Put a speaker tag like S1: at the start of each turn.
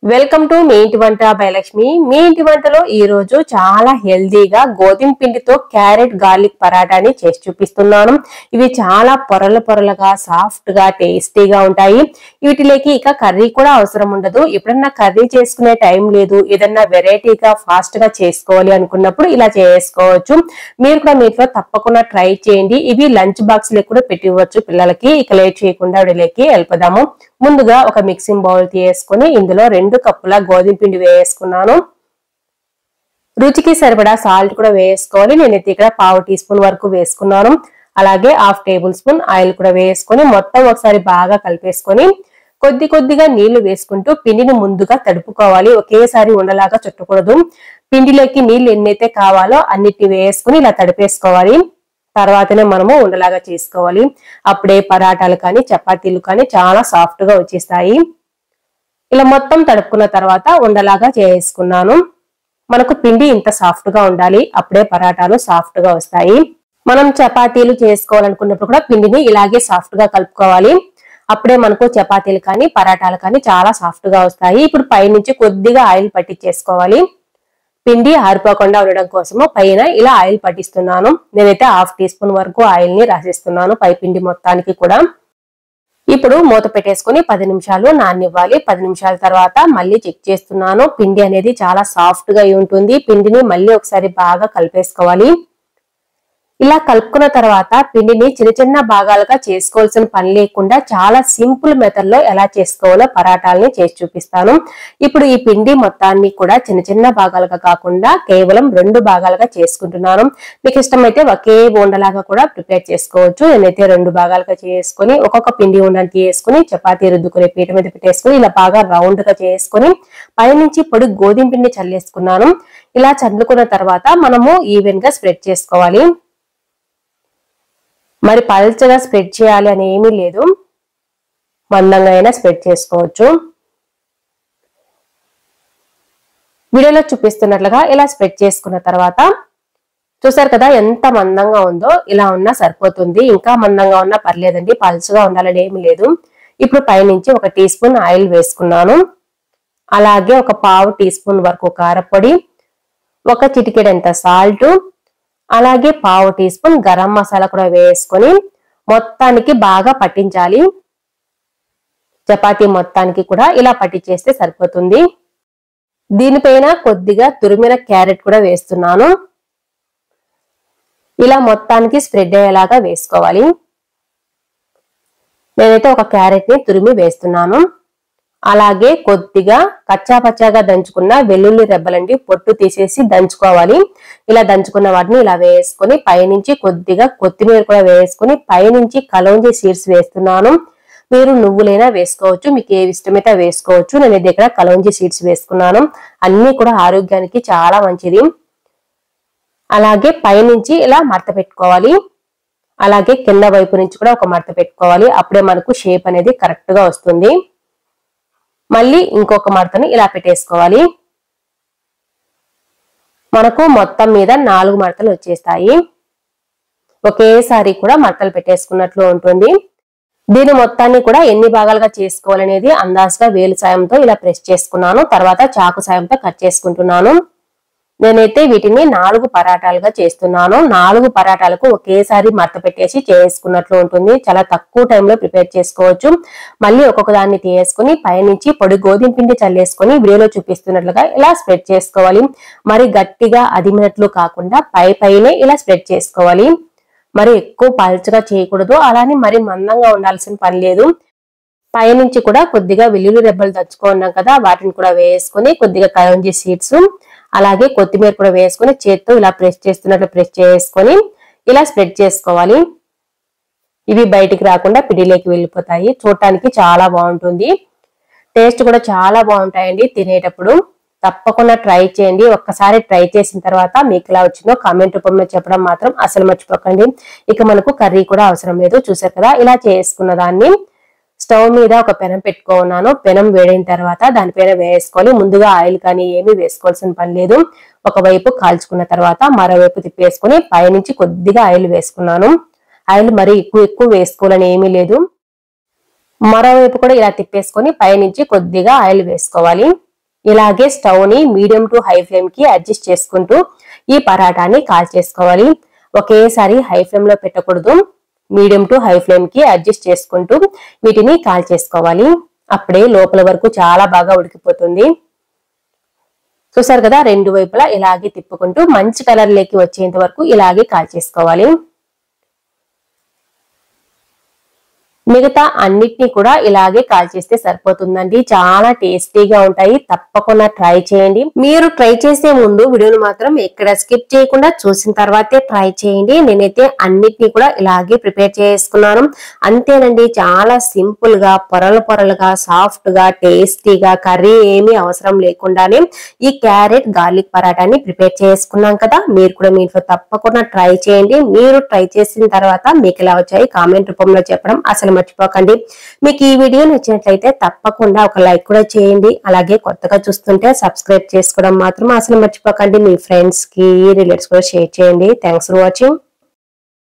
S1: Welcome to me ఇంటి వంట by Lakshmi. మీ ఇంటి వంటలో ఈ రోజు చాలా హెల్దీగా గోధుమ పిండితో క్యారెట్ గార్లిక్ పరాటాని చేసి చూపిస్తున్నాను. ఇవి చాలా పొరలుగా సాఫ్ట్ గా టేస్టీగా ఉంటాయి. వీటిలోకి ఇక కర్రీ కూడా అవసరం ఉండదు. ఎప్పుడన్నా కర్రీ చేసుకునే టైం లేదు, ఏదన్నా వెరైటీగా ఫాస్ట్ గా చేసుకోవాలి అనుకున్నప్పుడు ఇలా చేసుకోవచ్చు. మీరు కూడా మీట్లో తప్పకుండా ట్రై చేయండి. ఇవి లంచ్ బాక్స్ లో కూడా పెట్టివ్వచ్చు పిల్లలకి. ఇక లేట్ చేయకుండా వీడియోకి వెళ్ళిపోదాము. ముందుగా ఒక మిక్సింగ్ బౌల్ తీసుకొని ఇందులో 2 కప్పుల గోధుమ పిండి వేసుకున్నాను. రుచికి సరిపడా సాల్ట్ కూడా వేసుకోవాలి. నేనైతే ఇక్కడ 1/2 టీ స్పూన్ వరకు వేసుకున్నాను. అలాగే 1/2 టేబుల్ స్పూన్ ఆయిల్ కూడా వేసుకొని మొత్తం ఒకసారి బాగా కలిపేసుకొని కొద్దిగా నీళ్లు వేసుకుంటూ పిండిని ముందుగా తడుపుకోవాలి. ఒకేసారి ఉండలాగా చుట్టకూడదు. పిండిలోకి నీళ్లు ఎన్నైతే కావాలో అన్నిటిని వేసుకుని ఇలా తడిపేసుకోవాలి. తర్వాతనే మనము ఉండలాగా చేసుకోవాలి. అప్పుడే పరాటాలు కానీ చపాతీలు కానీ చాలా సాఫ్ట్ గా వచ్చేస్తాయి. ఇలా మొత్తం తడుపుకున్న తర్వాత ఉండలాగా చేసుకున్నాను. మనకు పిండి ఇంత సాఫ్ట్ గా ఉండాలి, అప్పుడే పరాటాలు సాఫ్ట్ గా వస్తాయి. మనం చపాతీలు చేసుకోవాలనుకున్నప్పుడు కూడా పిండిని ఇలాగే సాఫ్ట్ గా కలుపుకోవాలి. అప్పుడే మనకు చపాతీలు కానీ పరాటాలు కానీ చాలా సాఫ్ట్ గా వస్తాయి. ఇప్పుడు పైనుంచి కొద్దిగా ఆయిల్ పట్టించేసుకోవాలి. పిండి ఆరిపోకుండా ఉండడం కోసము పైన ఇలా ఆయిల్ పట్టిస్తున్నాను. నేనైతే 1/2 టీ స్పూన్ వరకు ఆయిల్ ని రాసేస్తున్నాను పై పిండి మొత్తానికి కూడా. ఇప్పుడు మూత పెట్టేసుకుని 10 నిమిషాలు నాననివ్వాలి. 10 నిమిషాల తర్వాత మళ్ళీ చెక్ చేస్తున్నాను. పిండి అనేది చాలా సాఫ్ట్ గా ఉంటుంది. పిండిని మళ్ళీ ఒకసారి బాగా కలిపేసుకోవాలి. ఇలా కలుపుకున్న తర్వాత పిండిని చిన్న భాగాలుగా చేసుకోవాల్సిన పని లేకుండా చాలా సింపుల్ మెథడ్ లో ఎలా చేసుకోవాలో పరాటాలని చేసి చూపిస్తాను. ఇప్పుడు ఈ పిండి మొత్తాన్ని కూడా చిన్న భాగాలుగా కాకుండా కేవలం 2 భాగాలుగా చేసుకుంటున్నాను. మీకు ఇష్టమైతే ఒకే బోండలాగా కూడా ప్రిపేర్ చేసుకోవచ్చు. నేనైతే 2 భాగాలుగా చేసుకుని ఒక్కొక్క పిండి ఉండని తీసుకుని చపాతీ రుద్దుకునే పీట మీద పెట్టేసుకుని ఇలా బాగా రౌండ్ గా చేసుకుని పైనుంచి పొడి గోధుమ పిండి చల్లేసుకున్నాను. ఇలా చల్లుకున్న తర్వాత మనము ఈవెన్ గా స్ప్రెడ్ చేసుకోవాలి. మరి పల్చగా స్ప్రెడ్ చేయాలి అని ఏమీ లేదు, మందంగా అయినా స్ప్రెడ్ చేసుకోవచ్చు. వీడియోలో చూపిస్తున్నట్లుగా ఇలా స్ప్రెడ్ చేసుకున్న తర్వాత చూసారు కదా ఎంత మందంగా ఉందో. ఇలా ఉన్నా సరిపోతుంది, ఇంకా మందంగా ఉన్నా పర్లేదండి, పల్చగా ఉండాలని ఏమీ లేదు. ఇప్పుడు పైనుంచి 1 టీ స్పూన్ ఆయిల్ వేసుకున్నాను. అలాగే 1/4 టీ స్పూన్ వరకు కారపొడి, 1 చిటికెడంత సాల్ట్, అలాగే 1/2 టీ స్పూన్ గరం మసాలా కూడా వేసుకొని మొత్తానికి బాగా పట్టించాలి. చపాతీ మొత్తానికి కూడా ఇలా పట్టించేస్తే సరిపోతుంది. దీనిపైన కొద్దిగా తురిమిన క్యారెట్ కూడా వేస్తున్నాను. ఇలా మొత్తానికి స్ప్రెడ్ అయ్యేలాగా వేసుకోవాలి. నేనైతే 1 క్యారెట్ ని తురిమి వేస్తున్నాను. అలాగే కొద్దిగా కచ్చాపచ్చాగా దంచుకున్న వెల్లుల్లి రెబ్బలండి, పొట్టు తీసేసి దంచుకోవాలి. ఇలా దంచుకున్న వాటిని ఇలా వేసుకొని పైనుంచి కొద్దిగా కొత్తిమీర కూడా వేసుకొని పైనుంచి కలౌంజీ సీడ్స్ వేస్తున్నాను. మీరు నువ్వులైనా వేసుకోవచ్చు, మీకు ఏవి ఇష్టమైతే వేసుకోవచ్చు. నేను దగ్గర కలౌంజీ సీడ్స్ వేసుకున్నాను. అన్ని కూడా ఆరోగ్యానికి చాలా మంచిది. అలాగే పైనుంచి ఇలా మడత పెట్టుకోవాలి. అలాగే కింద వైపు నుంచి కూడా ఒక మడత పెట్టుకోవాలి. అప్పుడే మనకు షేప్ అనేది కరెక్ట్ గా వస్తుంది. మళ్ళీ ఇంకొక మడతను ఇలా పెట్టేసుకోవాలి. మనకు మొత్తం మీద 4 మడతలు వచ్చేస్తాయి. ఒకేసారి కూడా మడతలు పెట్టేసుకున్నట్లు ఉంటుంది. దీని మొత్తాన్ని కూడా ఎన్ని భాగాలుగా చేసుకోవాలనేది అందాజుగా వేలు సాయంతో ఇలా ప్రెస్ చేసుకున్నాను. తర్వాత చాకు సాయంతో కట్ చేసుకుంటున్నాను. నేనైతే వీటిని 4 పరాటాలుగా చేస్తున్నాను. 4 పరాటాలకు ఒకేసారి మడత పెట్టేసి చేసుకున్నట్లు ఉంటుంది. చాలా తక్కువ టైంలో ప్రిపేర్ చేసుకోవచ్చు. మళ్ళీ ఒక్కొక్క దాన్ని తీసుకుని పైనుంచి పొడి గోధుమ పిండి చల్లేసుకొని వీడియోలో చూపిస్తున్నట్లుగా ఇలా స్ప్రెడ్ చేసుకోవాలి. మరి గట్టిగా అదిమినట్లు కాకుండా పైనే ఇలా స్ప్రెడ్ చేసుకోవాలి. మరి ఎక్కువ పల్చగా చేయకూడదు, అలానే మరి మందంగా ఉండాల్సిన పని లేదు. పైనుంచి కూడా కొద్దిగా వెల్లుల్లి రెబ్బలు దంచుకున్నాం కదా, వాటిని కూడా వేసుకొని కొద్దిగా కలౌంజీ సీడ్స్ అలాగే కొత్తిమీర కూడా వేసుకొని చేత్తో ఇలా ప్రెస్ చేస్తున్నట్లు ప్రెస్ చేసుకొని ఇలా స్ప్రెడ్ చేసుకోవాలి. ఇవి బయటికి రాకుండా పిడిలోకి వెళ్ళిపోతాయి. చూడటానికి చాలా బాగుంటుంది, టేస్ట్ కూడా చాలా బాగుంటాయండి తినేటప్పుడు. తప్పకుండా ట్రై చేయండి. ఒక్కసారి ట్రై చేసిన తర్వాత మీకు ఎలా వచ్చిందో కామెంట్ రూపంలో చెప్పడం మాత్రం అసలు మర్చిపోకండి. ఇక మనకు కర్రీ కూడా అవసరం లేదు. చూసారు కదా, ఇలా చేసుకున్న దాన్ని స్టవ్ మీద ఒక పెనం పెట్టుకున్నాను. పెనం వేడైన తర్వాత దానిపైన వేసుకోవాలి. ముందుగా ఆయిల్ కానీ ఏమీ వేసుకోవాల్సిన పని లేదు. ఒకవైపు కాల్చుకున్న తర్వాత మరోవైపు తిప్పేసుకొని పైనుంచి కొద్దిగా ఆయిల్ వేసుకున్నాను. ఆయిల్ మరి ఎక్కువ వేసుకోవాలని ఏమీ లేదు. మరోవైపు కూడా ఇలా తిప్పేసుకొని పైనుంచి కొద్దిగా ఆయిల్ వేసుకోవాలి. ఇలాగే స్టవ్ ని మీడియం టు హై ఫ్లేమ్ కి అడ్జస్ట్ చేసుకుంటూ ఈ పరాటాని కాల్చేసుకోవాలి. ఒకేసారి హై ఫ్లేమ్ లో పెట్టకూడదు. మీడియం టు హై ఫ్లేమ్ కి అడ్జస్ట్ చేసుకుంటూ వీటిని కాల్చేసుకోవాలి. అప్పుడే లోపల వరకు చాలా బాగా ఉడికిపోతుంది. చూసారు కదా, రెండు వైపులా ఇలాగే తిప్పుకుంటూ మంచి కలర్ లేకి వచ్చేంత వరకు ఇలాగే కాల్చేసుకోవాలి. మిగతా అన్నిటినీ కూడా ఇలాగే కాల్చేస్తే సరిపోతుందండి. చాలా టేస్టీగా ఉంటాయి. తప్పకుండా ట్రై చేయండి. మీరు ట్రై చేసే ముందు వీడియోను మాత్రం ఎక్కడ స్కిప్ చేయకుండా చూసిన తర్వాతే ట్రై చేయండి. నేనైతే అన్నిటినీ కూడా ఇలాగే ప్రిపేర్ చేసుకున్నాను. అంతేనండి, చాలా సింపుల్ గా పొరలు పొరలుగా సాఫ్ట్ గా టేస్టీగా కర్రీ ఏమీ అవసరం లేకుండానే ఈ క్యారెట్ గార్లిక్ పరాటాని ప్రిపేర్ చేసుకున్నాం కదా. మీరు కూడా మీ ఇంట్లో తప్పకుండా ట్రై చేయండి. మీరు ట్రై చేసిన తర్వాత మీకు ఎలా వచ్చాయి కామెంట్ రూపంలో చెప్పడం అసలు మర్చిపోకండి. మీకు ఈ వీడియో నచ్చినట్లయితే తప్పకుండా ఒక లైక్ కూడా చేయండి. అలాగే కొత్తగా చూస్తుంటే సబ్స్క్రైబ్ చేసుకోవడం మాత్రం అసలు మర్చిపోకండి. మీ ఫ్రెండ్స్ కి రిలేటివ్స్ కూడా షేర్ చేయండి. Thanks for watching.